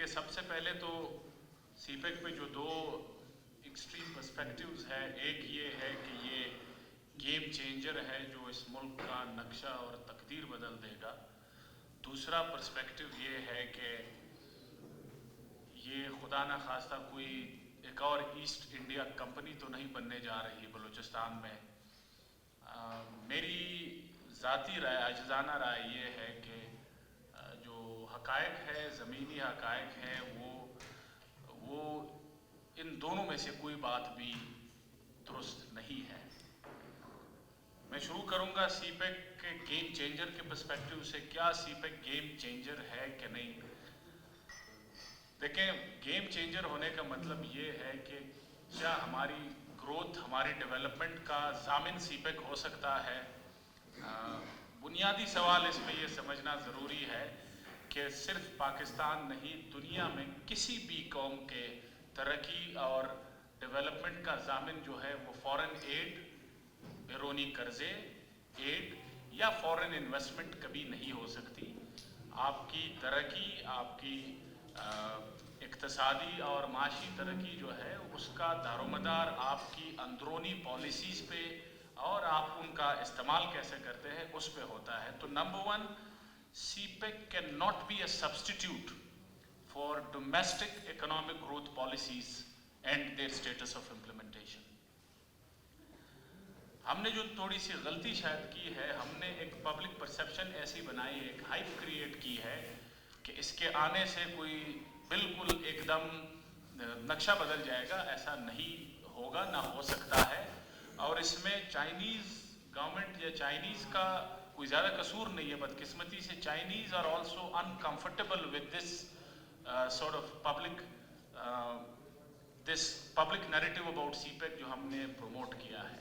دیکھیں سب سے پہلے تو سی پیک پہ جو دو ایکسٹریم پرسپیکٹیوز ہے، ایک یہ ہے کہ یہ گیم چینجر ہے جو اس ملک کا نقشہ اور تقدیر بدل دے گا. دوسرا پرسپیکٹیو یہ ہے کہ یہ خدا نہ خواستہ کوئی ایک اور ایسٹ انڈیا کمپنی تو نہیں بننے جا رہی بلوچستان میں. میری ذاتی رائے، عاجزانہ رائے یہ ہے کہ جو حقائق ہے، زمینی حقائق ہیں، وہ ان دونوں میں سے کوئی بات بھی درست نہیں ہے. میں شروع کروں گا سی پیک کے گیم چینجر کے پرسپیکٹیو سے. کیا سی پیک گیم چینجر ہے کہ نہیں؟ دیکھیں، گیم چینجر ہونے کا مطلب یہ ہے کہ کیا ہماری گروتھ، ہماری ڈیولپمنٹ کا ضامن سی پیک ہو سکتا ہے؟ بنیادی سوال اس میں یہ سمجھنا ضروری ہے کہ صرف پاکستان نہیں، دنیا میں کسی بھی قوم کے ترقی اور ڈیولپمنٹ کا ضامن جو ہے وہ فورن ایڈ، بیرونی قرضے، ایڈ یا فورن انویسٹمنٹ کبھی نہیں ہو سکتی. آپ کی ترقی، آپ کی اقتصادی اور معاشی ترقی جو ہے اس کا دار و مدار آپ کی اندرونی پالیسیز پہ اور آپ ان کا استعمال کیسے کرتے ہیں اس پہ ہوتا ہے. تو number one, CPEC can not be a substitute for domestic economic growth policies and their status of implementation. ہم نے جو تھوڑی سی غلطی شاید کی ہے، ہم نے ایک پبلک پرسیپشن ایسی بنائی ہے، ایک ہائپ کریٹ کی ہے کہ اس کے آنے سے کوئی بالکل ایک دم نقشہ بدل جائے گا. ایسا نہیں ہوگا، نہ ہو سکتا ہے. اور اس میں چائنیز گورنمنٹ یا چائنیز کا کوئی زیادہ قصور نہیں ہے. بدقسمتی سے Chinese are also uncomfortable with this sort of public narrative about CPEC جو ہم نے پروموٹ کیا ہے.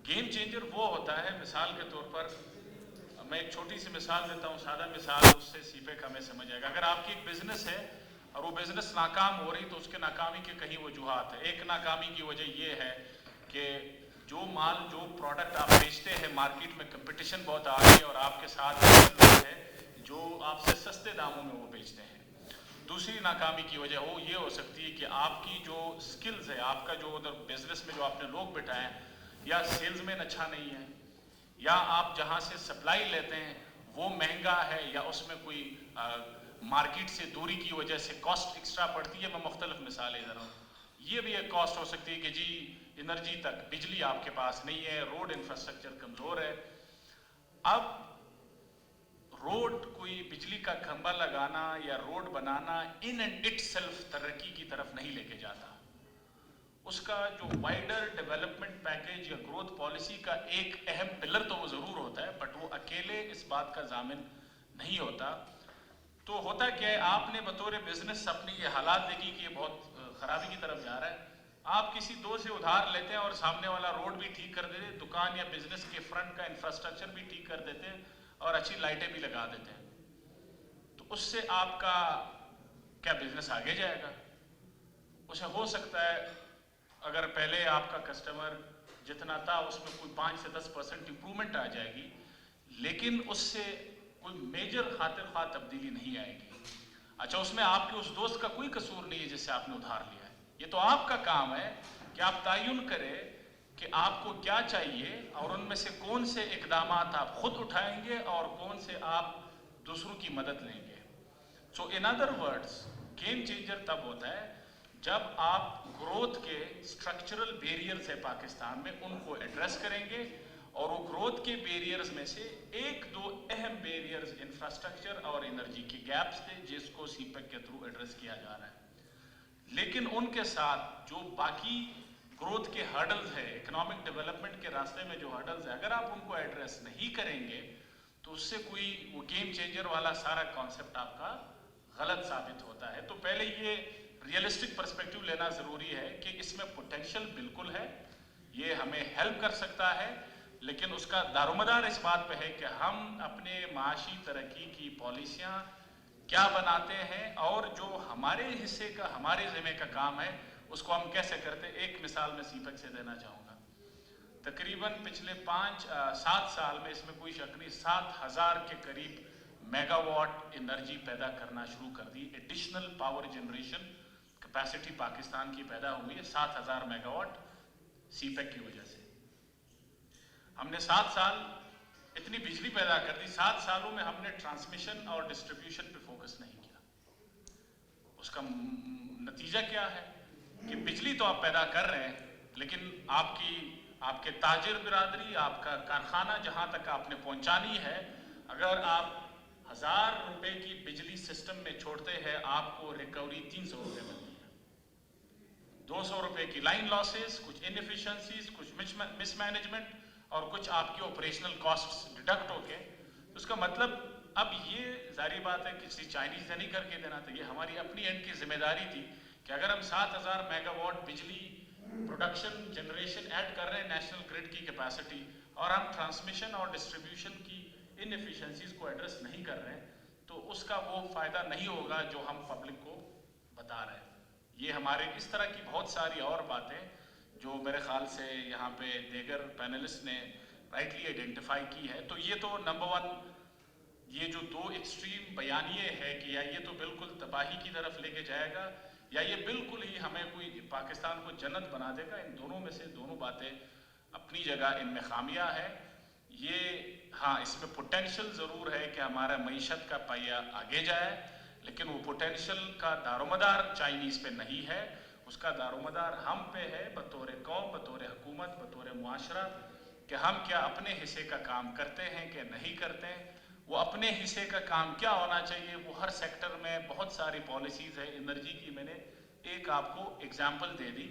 گیم چینجر وہ ہوتا ہے، مثال کے طور پر میں ایک چھوٹی سی مثال دیتا ہوں، سادہ مثال، اس سے سی پیک ہمیں سمجھ آئے گا. اگر آپ کی ایک بزنس ہے اور وہ بزنس ناکام ہو رہی تو اس کے ناکامی کے کئی وجوہات ہیں. ایک ناکامی کی وجہ یہ ہے کہ جو مال، جو پروڈکٹ آپ بیچتے ہیں مارکیٹ میں کمپٹیشن بہت آ رہی ہے اور آپ کے ساتھ لوگ ہیں جو آپ سے سستے داموں میں وہ بیچتے ہیں. دوسری ناکامی کی وجہ وہ یہ ہو سکتی ہے کہ آپ کی جو سکلز ہے، آپ کا جو ادھر بزنس میں جو آپ نے لوگ بٹھائے ہیں، یا سیلز مین اچھا نہیں ہے، یا آپ جہاں سے سپلائی لیتے ہیں وہ مہنگا ہے، یا اس میں کوئی مارکیٹ سے دوری کی وجہ سے کاسٹ ایکسٹرا پڑتی ہے. میں مختلف مثالیں دے رہا ہوں. یہ بھی ایک کاسٹ ہو سکتی ہے کہ جی انرجی تک، بجلی آپ کے پاس نہیں ہے، روڈ انفراسٹرکچر کمزور ہے. اب روڈ، کوئی بجلی کا کھمبا لگانا یا road banana in and it self ترقی کی طرف نہیں لے کے جاتا. اس کا جو وائڈر ڈیولپمنٹ پیکیج یا گروتھ پالیسی کا ایک اہم پلر تو وہ ضرور ہوتا ہے، بٹ وہ اکیلے اس بات کا ضامن نہیں ہوتا. تو ہوتا کیا ہے، آپ نے بطور بزنس اپنی یہ حالات دیکھی کہ یہ بہت خرابی کی طرف جا رہا ہے. آپ کسی دو سے ادھار لیتے ہیں اور سامنے والا روڈ بھی ٹھیک کر دیتے، دکان یا بزنس کے فرنٹ کا انفراسٹرکچر بھی ٹھیک کر دیتے اور اچھی لائٹیں بھی لگا دیتے ہیں. تو اس سے آپ کا کیا بزنس آگے جائے گا؟ اسے ہو سکتا ہے اگر پہلے آپ کا کسٹمر جتنا تھا اس میں کوئی 5 سے 10% امپرومنٹ آ جائے گی، لیکن اس سے کوئی میجر خاطر خواہ تبدیلی نہیں آئے گی. اچھا، اس میں آپ کے اس دوست کا کوئی قصور نہیں ہے جس سے آپ نے ادھار لیا ہے. یہ تو آپ کا کام ہے کہ آپ تعین کریں کہ آپ کو کیا چاہیے اور ان میں سے کون سے اقدامات آپ خود اٹھائیں گے اور کون سے آپ دوسروں کی مدد لیں گے. So in other words, game changer تب ہوتا ہے جب آپ گروتھ کے اسٹرکچرل بیریئرز ہے پاکستان میں ان کو ایڈریس کریں گے. اور وہ گروتھ کے بیریئرز میں سے ایک دو اہم بیریئرز انفراسٹرکچر اور انرجی کے گیپس تھے جس کو سی پیک کے تھرو ایڈریس کیا جا رہا ہے. لیکن ان کے ساتھ جو باقی گروتھ کے ہرڈلز ہے، اکنامک ڈیولپمنٹ کے راستے میں جو ہرڈلز ہے، اگر آپ ان کو ایڈریس نہیں کریں گے تو اس سے کوئی وہ گیم چینجر والا سارا کانسیپٹ آپ کا غلط ثابت ہوتا ہے. تو پہلے یہ ریئلسٹک پرسپیکٹیو لینا ضروری ہے کہ اس میں پوٹینشیل بالکل ہے، یہ ہمیں ہیلپ کر سکتا ہے، لیکن اس کا دار و مدار اس بات پہ ہے کہ ہم اپنے معاشی ترقی کی پالیسیاں کیا بناتے ہیں اور جو ہمارے حصے کا، ہمارے ذمہ کا کام ہے اس کو ہم کیسے کرتے ہیں. ایک مثال میں سی پیک سے دینا چاہوں گا. تقریباً پچھلے 7 سال میں، اس میں کوئی شک نہیں، 7,000 کے قریب मेगा वाट एनर्जी पैदा करना शुरू कर दी। Additional power generation capacity Pakistan की पैदा हुई है 7,000 मेगावाट सीपेक की वजह से। हमने 7 साल इतनी बिजली पैदा कर दी, 7 सालों में हमने ट्रांसमिशन और डिस्ट्रीब्यूशन पे फोकस नहीं किया। उसका नतीजा क्या है कि बिजली तो आप पैदा कर रहे हैं, लेकिन आपके ताजिर बिरादरी, आपका कारखाना जहां तक आपने पहुंचानी है, अगर आप 1000 रुपए की बिजली सिस्टम में छोड़ते हैं, आपको रिकवरी 300 रुपए मिलती है। 200 रुपए की लाइन लॉसेस, कुछ इनएफिशिएंसीज, कुछ मिसमैनेजमेंट और कुछ आपकी ऑपरेशनल कॉस्ट्स डिडक्ट होके, तो उसका मतलब अब ये जारी बात है कि किसी चाइनीज ने नहीं करके देना था, ये हमारी अपनी एंड की जिम्मेदारी थी कि अगर हम 7,000 मेगावाट बिजली प्रोडक्शन जनरेशन ऐड कर रहे हैं नेशनल ग्रिड की कैपेसिटी, और हम ट्रांसमिशन और डिस्ट्रीब्यूशन की इनएफिशिएंसीज को एड्रेस नहीं कर रहे हैं, तो उसका वो फायदा नहीं होगा जो हम पब्लिक को बता रहे हैं। ये हमारे इस तरह की बहुत सारी और बातें जो मेरे ख्याल से यहाँ पे दीगर पैनलिस्ट ने राइटली आइडेंटिफाई की है। तो ये तो नंबर 1, ये जो 2 एक्सट्रीम बयानिए है कि या ये तो बिल्कुल तबाही की तरफ लेके जाएगा या ये बिल्कुल ही हमें कोई पाकिस्तान को जन्नत बना देगा, इन दोनों में से दोनों बातें अपनी जगह इनमें खामियां है। ये हाँ, इसमें पोटेंशियल ज़रूर है कि हमारा मईशत का पहिया आगे जाए, लेकिन वो पोटेंशियल का दारोमदार चाइनीज़ पे नहीं है, उसका दारोमदार हम पे है बतौर कौम, बतौर हुकूमत, बतौर मुआशरा, कि हम क्या अपने हिस्से का काम करते हैं कि नहीं करते हैं। वो अपने हिस्से का काम क्या होना चाहिए, वो हर सेक्टर में बहुत सारी पॉलिसीज़ है। एनर्जी की मैंने एक आपको एग्जाम्पल दे दी।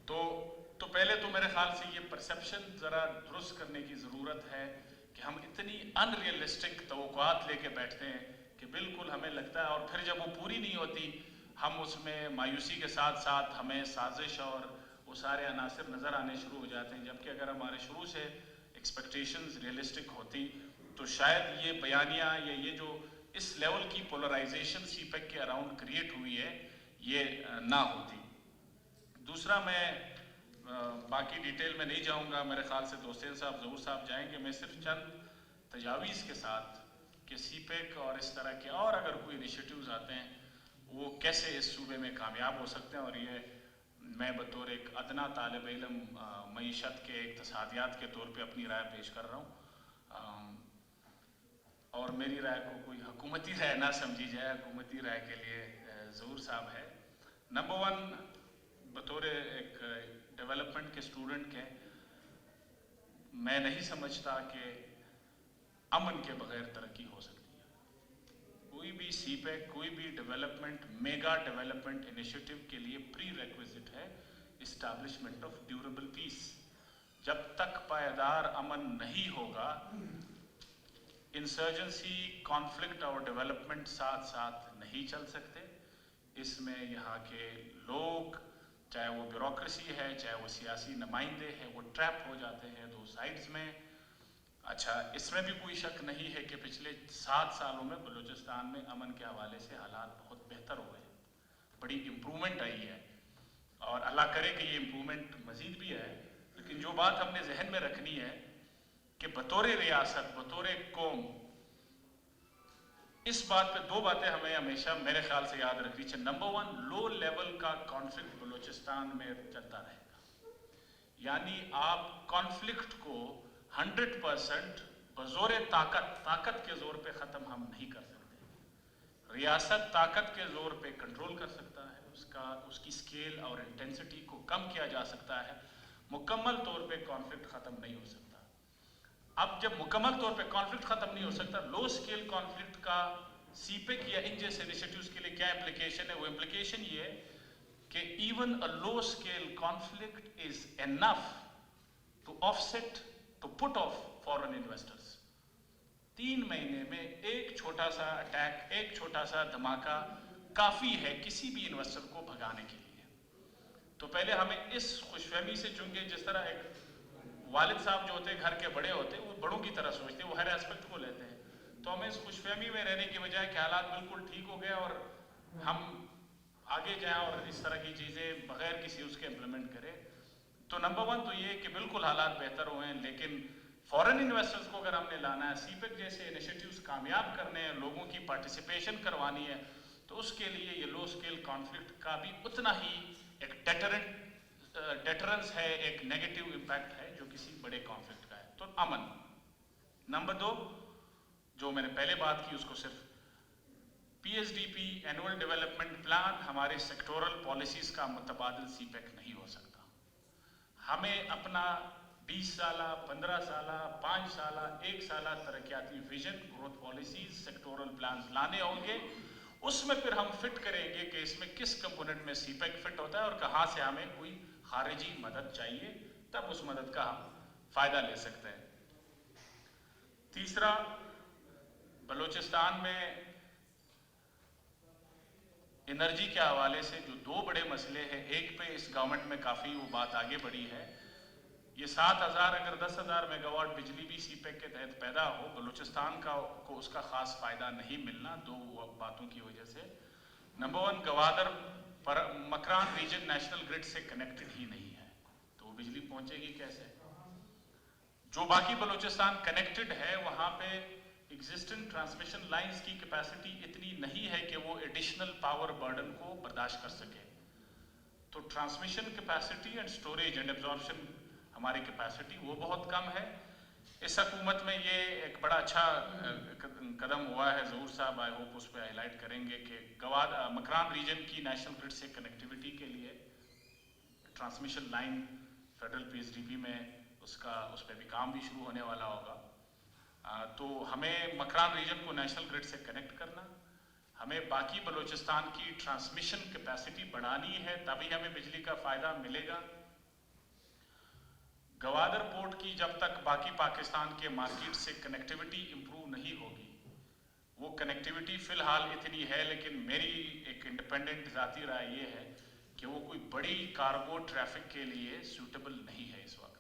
तो पहले तो मेरे ख्याल से ये परसेप्शन ज़रा दुरुस्त करने की ज़रूरत है कि हम इतनी अनरियलिस्टिक तवक्कुआत लेके बैठते हैं कि बिल्कुल हमें लगता है, और फिर जब वो पूरी नहीं होती हम उसमें मायूसी के साथ साथ हमें साजिश और वो सारे अनासर नज़र आने शुरू हो जाते हैं। जबकि अगर हमारे शुरू से एक्सपेक्टेशंस रियलिस्टिक होती तो शायद ये बयानियाँ या ये जो इस लेवल की पोलराइजेशन सीपेक के अराउंड क्रिएट हुई है ये ना होती। दूसरा, मैं बाकी डिटेल में नहीं जाऊंगा, मेरे ख्याल से दोस्तेन साहब, ज़हूर साहब जाएंगे। मैं सिर्फ चंद तजावीज़ के साथ कि सीपेक और इस तरह के और अगर कोई इनिशिएटिव्स आते हैं वो कैसे इस सूबे में कामयाब हो सकते हैं, और ये मैं बतौर एक अदना तालिब इल्म मईशत के इक्तिसादियात के तौर पे अपनी राय पेश कर रहा हूँ, और मेरी राय को कोई हुकूमती राय ना समझी जाए, हुकूमती राय के लिए ज़हूर साहब है। नंबर 1, बतौर एक डेवलपमेंट के स्टूडेंट के, मैं नहीं समझता कि अमन के बगैर तरक्की हो सकती है। कोई भी सीपेक, कोई भी डेवलपमेंट, मेगा डेवलपमेंट इनिशिएटिव के लिए प्री रिक्विजिट है इस्टेब्लिशमेंट ऑफ ड्यूरेबल पीस। जब तक पायदार अमन नहीं होगा, इंसर्जेंसी, कॉन्फ्लिक्ट और डेवलपमेंट साथ साथ नहीं चल सकते। इसमें यहाँ के लोग, चाहे वो ब्यूरोक्रेसी है, चाहे वो सियासी नुमाइंदे हैं, वो ट्रैप हो जाते हैं 2 साइड्स में। अच्छा, इसमें भी कोई शक नहीं है कि पिछले 7 सालों में बलूचिस्तान में अमन के हवाले से हालात बहुत बेहतर हो गए, बड़ी इम्प्रूवमेंट आई है, और अल्लाह करे कि ये इम्प्रूवमेंट मज़ीद भी है। लेकिन जो बात हमने जहन में रखनी है कि बतौर रियासत, बतौर कौम, इस बात पे 2 बातें हमें हमेशा मेरे ख्याल से याद रखनी चाहिए। नंबर 1, लो लेवल का कॉन्फ्लिक्ट बलूचिस्तान में चलता रहेगा, यानी आप कॉन्फ्लिक्ट को 100% बज़ोर ताकत के ज़ोर पे ख़त्म हम नहीं कर सकते। रियासत ताकत के ज़ोर पे कंट्रोल कर सकता है, उसकी स्केल और इंटेंसिटी को कम किया जा सकता है, मुकम्मल तौर पे कॉन्फ्लिक्ट ख़त्म नहीं हो सकता। अब जब मुकम्मल तौर पे कॉन्फ्लिक्ट ख़त्म नहीं हो सकता, लो स्केल कॉन्फ्लिक्ट का सीपेक या इन जैसे इनिशिएटिव्स के लिए क्या इम्प्लीकेशन है? वो इम्प्लीकेशन ये है कि even a low scale conflict is enough to offset, to put off foreign investors. 3 महीने में एक छोटा सा अटैक, एक छोटा सा धमाका काफ़ी है किसी भी इन्वेस्टर को भगाने के लिए। तो पहले हमें इस खुशफहमी से, चूंकि जिस तरह एक वालिद साहब जो होते हैं घर के बड़े होते हैं, वो बड़ों की तरह सोचते हैं, वो हर एस्पेक्ट को लेते हैं, तो हमें इस खुशफहमी में रहने की बजाय कि हालात बिल्कुल ठीक हो गए और हम आगे जाएं और इस तरह की चीज़ें बगैर किसी उसके इम्प्लीमेंट करें। तो नंबर 1 तो ये कि बिल्कुल हालात बेहतर हुए हैं, लेकिन फॉरेन इन्वेस्टर्स को अगर हमने लाना है, सीपेक जैसे इनिशिएटिव्स कामयाब करने हैं, लोगों की पार्टिसिपेशन करवानी है, तो उसके लिए ये लो स्केल कॉन्फ्लिक्ट का भी उतना ही एक डेटरेंस है, एक नेगेटिव इम्पैक्ट है जो किसी बड़े कॉन्फ्लिक्ट का है। तो अमन। नंबर 2, जो मैंने पहले बात की उसको सिर्फ PSDP एनुअल डेवलपमेंट प्लान हमारे सेक्टोरल पॉलिसीज का मुतबादिल सीपेक नहीं हो सकता। हमें अपना 20 साला, 15 साला, 5 साला, 1 साला तरक्याती vision, growth policies, sectoral plans लाने होंगे। उसमें फिर हम फिट करेंगे कि इसमें किस कंपोनेंट में सीपेक फिट होता है और कहाँ से हमें कोई खारिजी मदद चाहिए, तब उस मदद का हम फायदा ले सकते हैं। तीसरा, बलूचिस्तान में एनर्जी के हवाले से जो 2 बड़े मसले हैं, एक पे इस गवर्नमेंट में काफ़ी वो बात आगे बढ़ी है, ये 7,000 अगर 10,000 मेगावाट बिजली भी सीपेक के तहत पैदा हो, बलूचिस्तान को उसका खास फायदा नहीं मिलना 2 बातों की वजह से। नंबर 1, गवादर पर मकरान रीजन नेशनल ग्रिड से कनेक्टेड ही नहीं है, तो वो बिजली पहुंचेगी कैसे? जो बाकी बलूचिस्तान कनेक्टेड है वहां पे एग्जिस्टिंग ट्रांसमिशन लाइंस की कैपेसिटी इतनी नहीं है कि वो एडिशनल पावर बर्डन को बर्दाश्त कर सके। तो transmission capacity and storage and absorption हमारी कैपेसिटी वो बहुत कम है। इस हुकूमत में ये एक बड़ा अच्छा कदम हुआ है, ज़हूर साहब आई होप उस पर हाईलाइट करेंगे कि मकरान रीजन की नेशनल ग्रिड से कनेक्टिविटी के लिए ट्रांसमिशन लाइन फेडरल PSDP में उस पर भी काम भी शुरू होने वाला होगा। तो हमें मकरान रीजन को नेशनल ग्रिड से कनेक्ट करना, हमें बाकी बलूचिस्तान की ट्रांसमिशन कैपेसिटी बढ़ानी है, तभी हमें बिजली का फ़ायदा मिलेगा। गवादर पोर्ट की जब तक बाकी पाकिस्तान के मार्केट से कनेक्टिविटी इंप्रूव नहीं होगी, वो कनेक्टिविटी फ़िलहाल इतनी है, लेकिन मेरी एक इंडिपेंडेंट ज़ाती राय ये है कि वो कोई बड़ी कार्गो ट्रैफिक के लिए सूटेबल नहीं है इस वक्त।